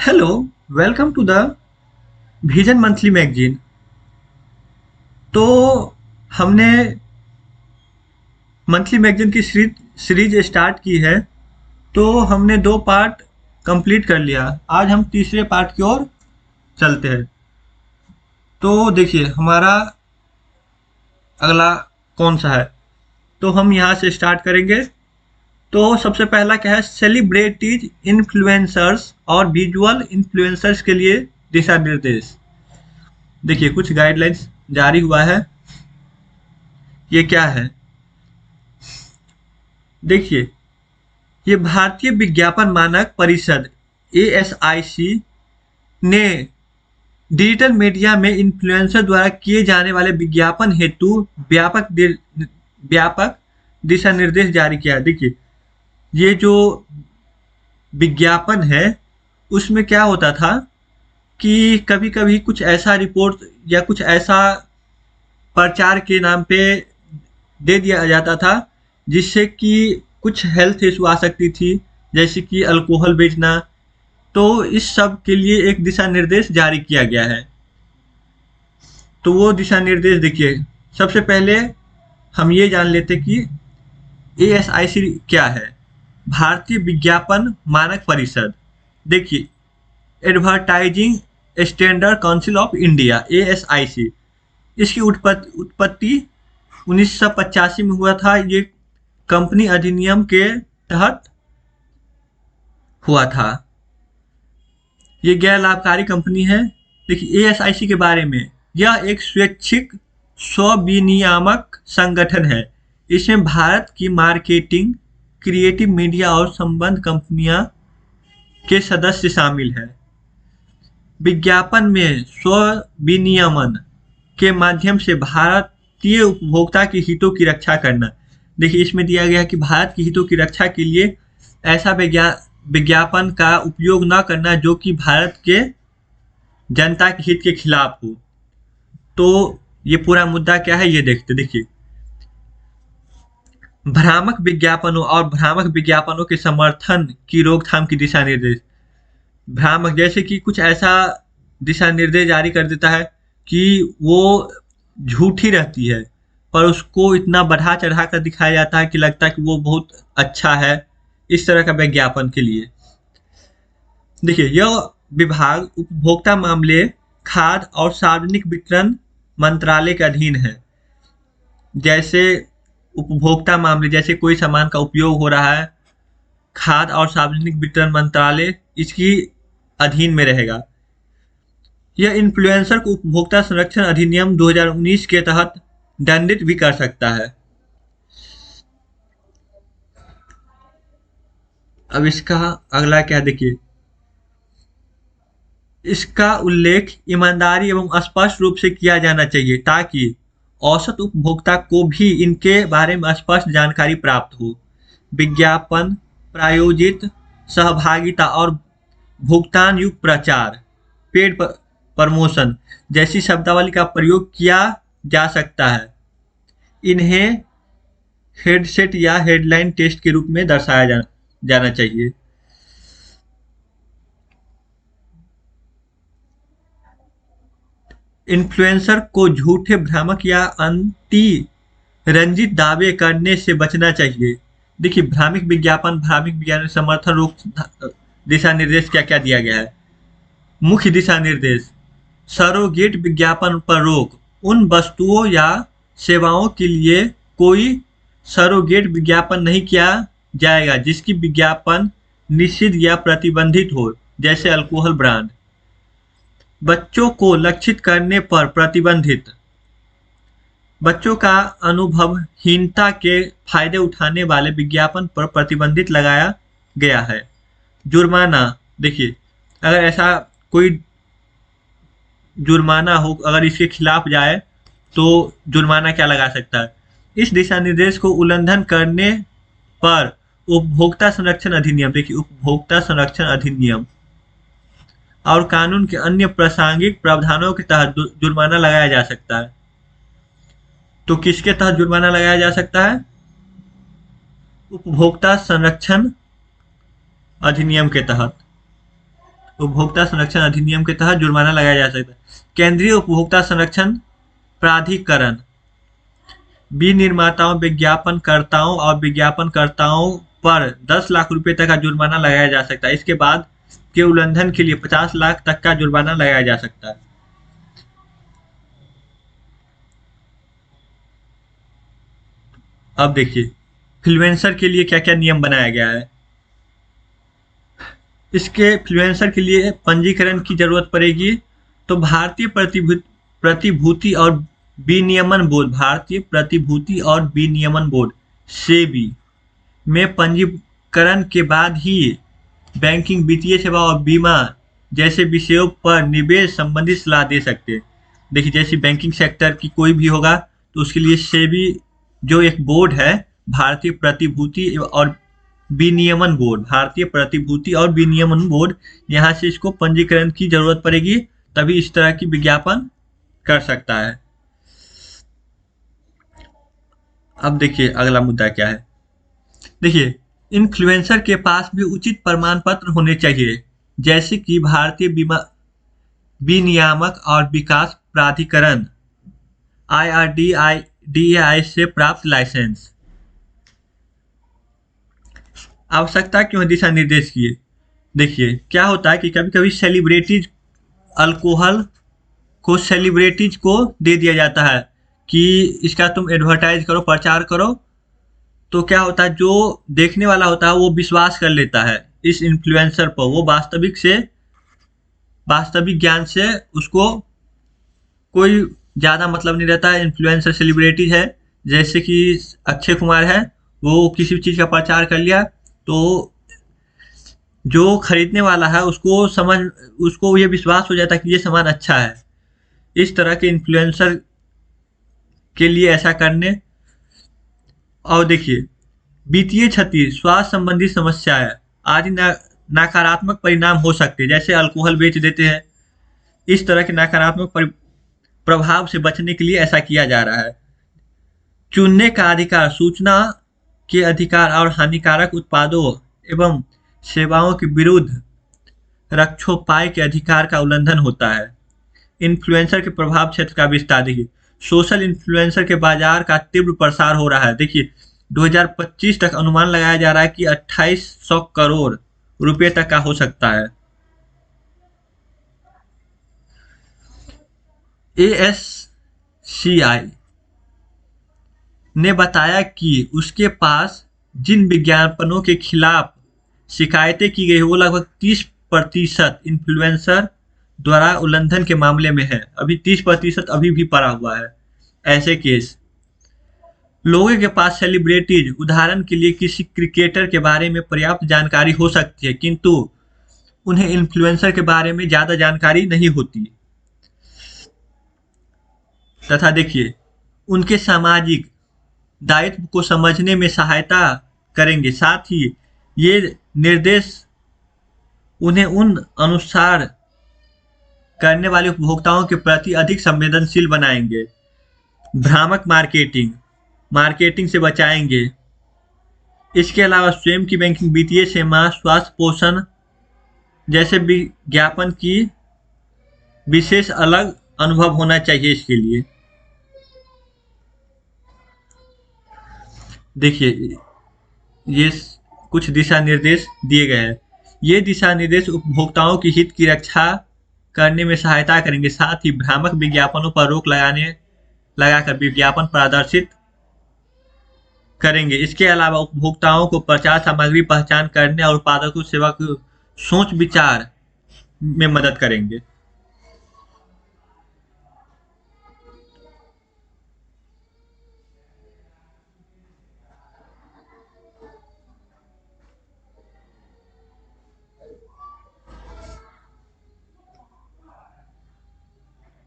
Hello, welcome to the vision monthly magazine. तो हमने monthly magazine की सीरीज स्टार्ट की है। तो हमने 2 पार्ट कंप्लीट कर लिया। आज हम तीसरे पार्ट की ओर चलते हैं। तो देखिए हमारा अगला कौन सा है। तो हम यहाँ से स्टार्ट करेंगे। तो सबसे पहला क्या है, सेलिब्रिटीज इन्फ्लुएंसर्स और विजुअल इन्फ्लुएंसर्स के लिए दिशा निर्देश। देखिए कुछ गाइडलाइंस जारी हुआ है। ये क्या है, देखिए ये भारतीय विज्ञापन मानक परिषद ASIC ने डिजिटल मीडिया में इन्फ्लुएंसर द्वारा किए जाने वाले विज्ञापन हेतु व्यापक दिशा निर्देश जारी किया है। देखिए ये जो विज्ञापन है उसमें क्या होता था कि कभी कभी कुछ ऐसा रिपोर्ट या कुछ ऐसा प्रचार के नाम पे दे दिया जाता था जिससे कि कुछ हेल्थ इशू आ सकती थी, जैसे कि अल्कोहल बेचना। तो इस सब के लिए एक दिशा निर्देश जारी किया गया है। तो वो दिशा निर्देश देखिए, सबसे पहले हम ये जान लेते कि ASIC क्या है। भारतीय विज्ञापन मानक परिषद। देखिए advertising standard council of India ASIC, इसकी उत्पत्ति 1985 में हुआ था। ये कंपनी अधिनियम के तहत हुआ था। ये गैर लाभकारी कंपनी है। देखिए ASIC के बारे में, यह एक स्वैच्छिक स्व-विनियामक संगठन है। इसमें भारत की मार्केटिंग, क्रिएटिव मीडिया और संबंध कंपनियां के सदस्य शामिल हैं। विज्ञापन में स्व विनियमन के माध्यम से भारतीय उपभोक्ता के हितों की रक्षा करना। देखिए इसमें दिया गया है कि भारत के हितों की रक्षा के लिए ऐसा विज्ञापन का उपयोग न करना जो कि भारत के जनता के हित के खिलाफ हो। तो ये पूरा मुद्दा क्या है ये देखते। देखिए भ्रामक विज्ञापनों और भ्रामक विज्ञापनों के समर्थन की रोकथाम की दिशा निर्देश। भ्रामक जैसे कि कुछ ऐसा दिशा निर्देश जारी कर देता है कि वो झूठी रहती है, पर उसको इतना बढ़ा चढ़ा कर दिखाया जाता है कि लगता है कि वो बहुत अच्छा है। इस तरह का विज्ञापन के लिए देखिए यह विभाग उपभोक्ता मामले, खाद्य और सार्वजनिक वितरण मंत्रालय के अधीन है। जैसे उपभोक्ता मामले, जैसे कोई सामान का उपयोग हो रहा है, खाद्य और सार्वजनिक वितरण मंत्रालय इसकी अधीन में रहेगा। यह इन्फ्लुएंसर को उपभोक्ता संरक्षण अधिनियम 2019 के तहत दंडित भी कर सकता है। अब इसका अगला क्या, देखिए इसका उल्लेख ईमानदारी एवं स्पष्ट रूप से किया जाना चाहिए ताकि औसत उपभोक्ता को भी इनके बारे में स्पष्ट जानकारी प्राप्त हो। विज्ञापन, प्रायोजित सहभागिता और भुगतान युक्त प्रचार, पेड प्रमोशन जैसी शब्दावली का प्रयोग किया जा सकता है। इन्हें हेडसेट या हेडलाइन टेक्स्ट के रूप में दर्शाया जाना चाहिए। इन्फ्लुएंसर को झूठे, भ्रामक या रंजित दावे करने से बचना चाहिए। देखिए भ्रामक विज्ञापन, भ्रामक विज्ञापन समर्थन रोक दिशा निर्देश क्या क्या दिया गया है। मुख्य दिशा निर्देश, सरोगेट विज्ञापन पर रोक। उन वस्तुओं या सेवाओं के लिए कोई सरोगेट विज्ञापन नहीं किया जाएगा जिसकी विज्ञापन निषिद्ध या प्रतिबंधित हो, जैसे अल्कोहल ब्रांड। बच्चों को लक्षित करने पर प्रतिबंधित। बच्चों का अनुभवहीनता के फायदे उठाने वाले विज्ञापन पर प्रतिबंधित लगाया गया है। जुर्माना, देखिए अगर ऐसा कोई जुर्माना हो, अगर इसके खिलाफ जाए तो जुर्माना क्या लगा सकता है। इस दिशा निर्देश को उल्लंघन करने पर उपभोक्ता संरक्षण अधिनियम, देखिए उपभोक्ता संरक्षण अधिनियम और कानून के अन्य प्रासंगिक प्रावधानों के तहत जुर्माना लगाया जा सकता है। तो किसके तहत जुर्माना लगाया जा सकता है? उपभोक्ता संरक्षण अधिनियम के तहत। उपभोक्ता संरक्षण अधिनियम के तहत जुर्माना लगाया जा सकता है। केंद्रीय उपभोक्ता संरक्षण प्राधिकरण विनिर्माताओं, विज्ञापनकर्ताओं और विज्ञापनकर्ताओं पर 10 लाख रुपए तक का जुर्माना लगाया जा सकता है। इसके बाद के उल्लंघन के लिए 50 लाख तक का जुर्माना लगाया जा सकता है। अब देखिए इन्फ्लुएंसर के लिए क्या क्या नियम बनाया गया है। इसके इन्फ्लुएंसर के लिए पंजीकरण की जरूरत पड़ेगी। तो भारतीय प्रतिभूति और विनियमन बोर्ड, भारतीय प्रतिभूति और विनियमन बोर्ड सेबी में पंजीकरण के बाद ही बैंकिंग, वित्तीय सेवा और बीमा जैसे विषयों पर निवेश संबंधी सलाह दे सकते हैं। देखिए जैसे बैंकिंग सेक्टर की कोई भी होगा तो उसके लिए सेबी जो एक बोर्ड है, भारतीय प्रतिभूति और विनियमन बोर्ड, भारतीय प्रतिभूति और विनियमन बोर्ड, यहाँ से इसको पंजीकरण की जरूरत पड़ेगी, तभी इस तरह की विज्ञापन कर सकता है। अब देखिए अगला मुद्दा क्या है। देखिए इन्फ्लुएंसर के पास भी उचित प्रमाण पत्र होने चाहिए, जैसे कि भारतीय विनियामक और विकास प्राधिकरण IRDAI से प्राप्त लाइसेंस। आवश्यकता क्यों दिशा निर्देश किए। देखिए क्या होता है कि कभी कभी सेलिब्रिटीज अल्कोहल को सेलिब्रिटीज को दे दिया जाता है कि इसका तुम एडवर्टाइज करो, प्रचार करो। तो क्या होता है, जो देखने वाला होता है वो विश्वास कर लेता है इस इन्फ्लुएंसर पर। वो वास्तविक ज्ञान से उसको कोई ज़्यादा मतलब नहीं रहता है। इन्फ्लुएंसर सेलिब्रिटीज है, जैसे कि अक्षय कुमार है, वो किसी भी चीज़ का प्रचार कर लिया तो जो खरीदने वाला है उसको ये विश्वास हो जाता है कि ये सामान अच्छा है। इस तरह के इन्फ्लुएंसर के लिए ऐसा करने। और देखिए वित्तीय क्षति, स्वास्थ्य संबंधी समस्याएं आदि नकारात्मक परिणाम हो सकते हैं, जैसे अल्कोहल बेच देते हैं। इस तरह के नकारात्मक प्रभाव से बचने के लिए ऐसा किया जा रहा है। चुनने का अधिकार, सूचना के अधिकार और हानिकारक उत्पादों एवं सेवाओं के विरुद्ध रक्षोपाय के अधिकार का उल्लंघन होता है। इन्फ्लुएंसर के प्रभाव क्षेत्र का विस्तार। देखिए सोशल इन्फ्लुएंसर के बाजार का तीव्र प्रसार हो रहा है। देखिए 2025 तक अनुमान लगाया जा रहा है कि 2800 करोड़ रुपए तक का हो सकता है। ASCI ने बताया कि उसके पास जिन विज्ञापनों के खिलाफ शिकायतें की गई वो लगभग 30% इन्फ्लुएंसर द्वारा उल्लंघन के मामले में है। अभी 30% अभी भी पड़ा हुआ है ऐसे केस। लोगों के पास सेलिब्रिटीज, उदाहरण के लिए किसी क्रिकेटर के बारे में पर्याप्त जानकारी हो सकती है, किंतु उन्हें इन्फ्लुएंसर के बारे में ज़्यादा जानकारी नहीं होती। तथा देखिए उनके सामाजिक दायित्व को समझने में सहायता करेंगे। साथ ही ये निर्देश उन्हें उन अनुसार करने वाले उपभोक्ताओं के प्रति अधिक संवेदनशील बनाएंगे। भ्रामक मार्केटिंग से बचाएंगे। इसके अलावा स्वयं की बैंकिंग, वित्तीय सेवा, स्वास्थ्य, पोषण जैसे विज्ञापन की विशेष अलग अनुभव होना चाहिए इसके लिए। देखिए ये कुछ दिशा निर्देश दिए गए हैं। ये दिशा निर्देश उपभोक्ताओं की हित की रक्षा करने में सहायता करेंगे। साथ ही भ्रामक विज्ञापनों पर रोक लगाकर विज्ञापन प्रदर्शित करेंगे। इसके अलावा उपभोक्ताओं को प्रचार सामग्री पहचान करने और उत्पादकों सेवा की सोच विचार में मदद करेंगे।